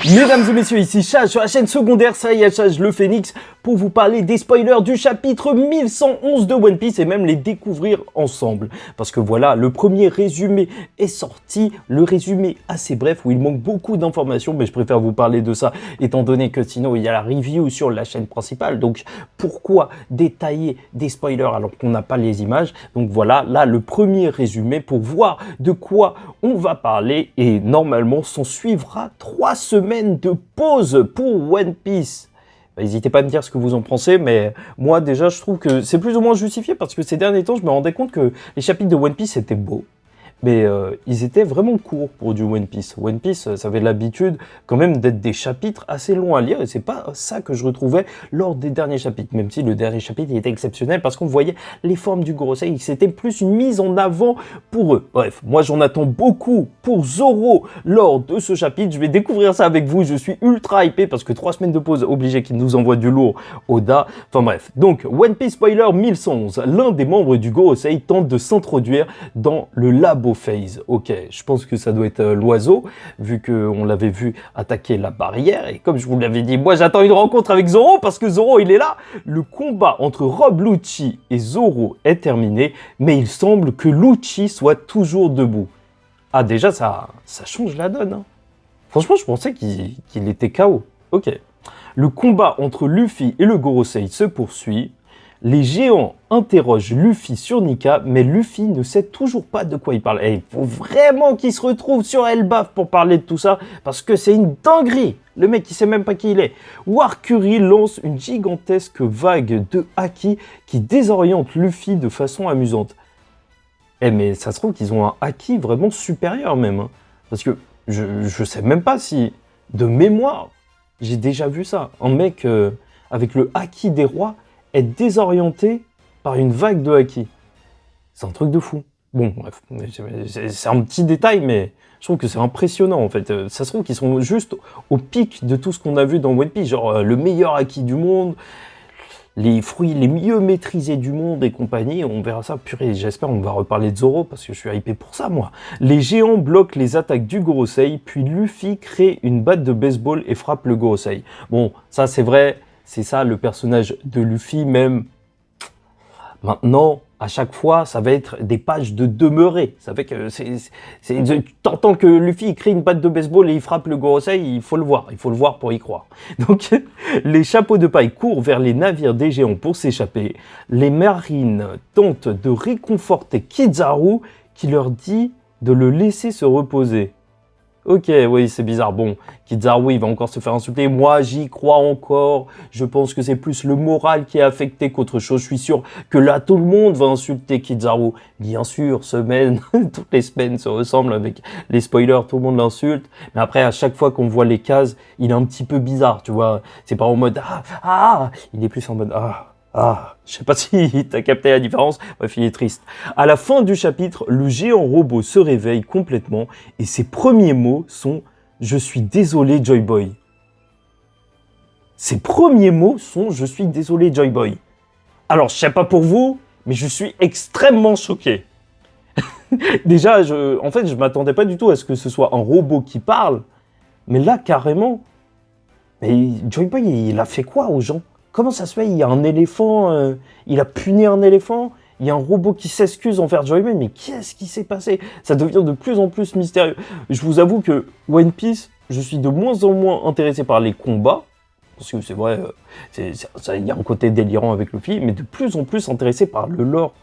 Mesdames et messieurs, ici Chage sur la chaîne secondaire Saïa Chage le Phénix pour vous parler des spoilers du chapitre 1111 de One Piece et même les découvrir ensemble. Parce que voilà, le premier résumé est sorti, le résumé assez bref où il manque beaucoup d'informations, mais je préfère vous parler de ça étant donné que sinon il y a la review sur la chaîne principale. Donc pourquoi détailler des spoilers alors qu'on n'a pas les images? Donc voilà, là le premier résumé pour voir de quoi on va parler et normalement s'en suivra 3 semaines de pause pour One Piece. N'hésitez pas à me dire ce que vous en pensez, mais moi déjà je trouve que c'est plus ou moins justifié parce que ces derniers temps je me rendais compte que les chapitres de One Piece étaient beaux. Mais ils étaient vraiment courts pour du One Piece. One Piece, ça avait l'habitude quand même d'être des chapitres assez longs à lire et c'est pas ça que je retrouvais lors des derniers chapitres. Même si le dernier chapitre il était exceptionnel parce qu'on voyait les formes du Gorosei, c'était plus une mise en avant pour eux. Bref, moi j'en attends beaucoup pour Zoro lors de ce chapitre. Je vais découvrir ça avec vous. Je suis ultra hypé parce que 3 semaines de pause obligé qu'il nous envoie du lourd Oda. Enfin bref, donc One Piece spoiler 1111. L'un des membres du Gorosei tente de s'introduire dans le labo phase. Ok, je pense que ça doit être l'oiseau, vu qu'on l'avait vu attaquer la barrière. Et comme je vous l'avais dit, moi j'attends une rencontre avec Zoro parce que Zoro il est là. Le combat entre Rob Lucci et Zoro est terminé, mais il semble que Lucci soit toujours debout. Ah déjà ça change la donne. Hein. Franchement je pensais qu'il était KO. Ok. Le combat entre Luffy et le Gorosei se poursuit. Les géants interrogent Luffy sur Nika, mais Luffy ne sait toujours pas de quoi il parle. Et il faut vraiment qu'il se retrouve sur Elbaf pour parler de tout ça, parce que c'est une dinguerie. Le mec, il sait même pas qui il est. Warcury lance une gigantesque vague de haki qui désoriente Luffy de façon amusante. Eh mais ça se trouve qu'ils ont un haki vraiment supérieur même. Hein. Parce que je sais même pas si, de mémoire, j'ai déjà vu ça. Un mec avec le haki des rois est désorienté par une vague de haki. C'est un truc de fou. Bon, bref, c'est un petit détail, mais je trouve que c'est impressionnant, en fait. Ça se trouve qu'ils sont juste au pic de tout ce qu'on a vu dans One Piece, genre le meilleur haki du monde, les fruits les mieux maîtrisés du monde et compagnie. On verra ça, purée, j'espère on va reparler de Zoro, parce que je suis hypé pour ça, moi. Les géants bloquent les attaques du Gorosei, puis Luffy crée une batte de baseball et frappe le Gorosei. Bon, ça c'est vrai... C'est ça le personnage de Luffy, même maintenant, à chaque fois, ça va être des pages de demeurer. Ça fait que t'entends que Luffy il crée une batte de baseball et il frappe le Gorosei, il faut le voir pour y croire. Donc, les chapeaux de paille courent vers les navires des géants pour s'échapper. Les marines tentent de réconforter Kizaru qui leur dit de le laisser se reposer. Ok, oui, c'est bizarre. Bon, Kizaru, il va encore se faire insulter. Moi, j'y crois encore. Je pense que c'est plus le moral qui est affecté qu'autre chose. Je suis sûr que là, tout le monde va insulter Kizaru. Bien sûr, semaine, toutes les semaines se ressemblent avec les spoilers, tout le monde l'insulte. Mais après, à chaque fois qu'on voit les cases, il est un petit peu bizarre, tu vois. C'est pas en mode il est plus en mode je sais pas si t'as capté la différence. Bref, il est triste. À la fin du chapitre, le géant robot se réveille complètement et ses premiers mots sont « Je suis désolé, Joy Boy ». Ses premiers mots sont « Je suis désolé, Joy Boy ». Alors, je sais pas pour vous, mais je suis extrêmement choqué. Déjà, en fait, je m'attendais pas du tout à ce que ce soit un robot qui parle. Mais là, carrément, mais Joy Boy, il a fait quoi aux gens ? Comment ça se fait? Il y a un éléphant, il a puni un éléphant, il y a un robot qui s'excuse envers Joyman, mais qu'est-ce qui s'est passé? Ça devient de plus en plus mystérieux. Je vous avoue que One Piece, je suis de moins en moins intéressé par les combats, parce que c'est vrai, il y a un côté délirant avec Luffy, mais de plus en plus intéressé par le lore.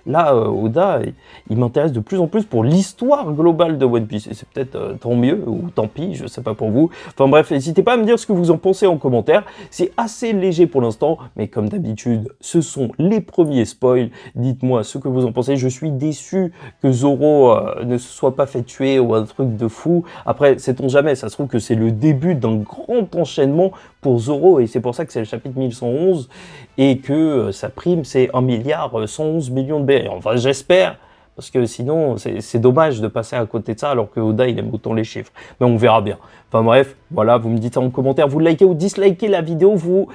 Là, Oda, il m'intéresse de plus en plus pour l'histoire globale de One Piece. Et c'est peut-être tant mieux, ou tant pis, je sais pas pour vous. Enfin bref, n'hésitez pas à me dire ce que vous en pensez en commentaire. C'est assez léger pour l'instant, mais comme d'habitude, ce sont les premiers spoils. Dites-moi ce que vous en pensez. Je suis déçu que Zoro ne se soit pas fait tuer ou un truc de fou. Après, sait-on jamais, ça se trouve que c'est le début d'un grand enchaînement pour Zoro, et c'est pour ça que c'est le chapitre 1111, et que sa prime, c'est 1,111 milliard de BR. Enfin, j'espère, parce que sinon, c'est dommage de passer à côté de ça, alors que Oda, il aime autant les chiffres. Mais on verra bien. Enfin bref, voilà, vous me dites en commentaire, vous likez ou dislikez la vidéo, vous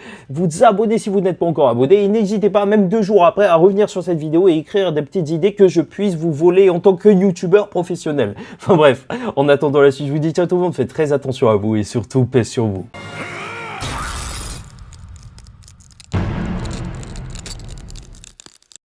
abonnez si vous n'êtes pas encore abonné, et n'hésitez pas, même 2 jours après, à revenir sur cette vidéo et écrire des petites idées que je puisse vous voler en tant que youtubeur professionnel. Enfin bref, en attendant la suite, je vous dis ciao tout le monde, faites très attention à vous et surtout paix sur vous.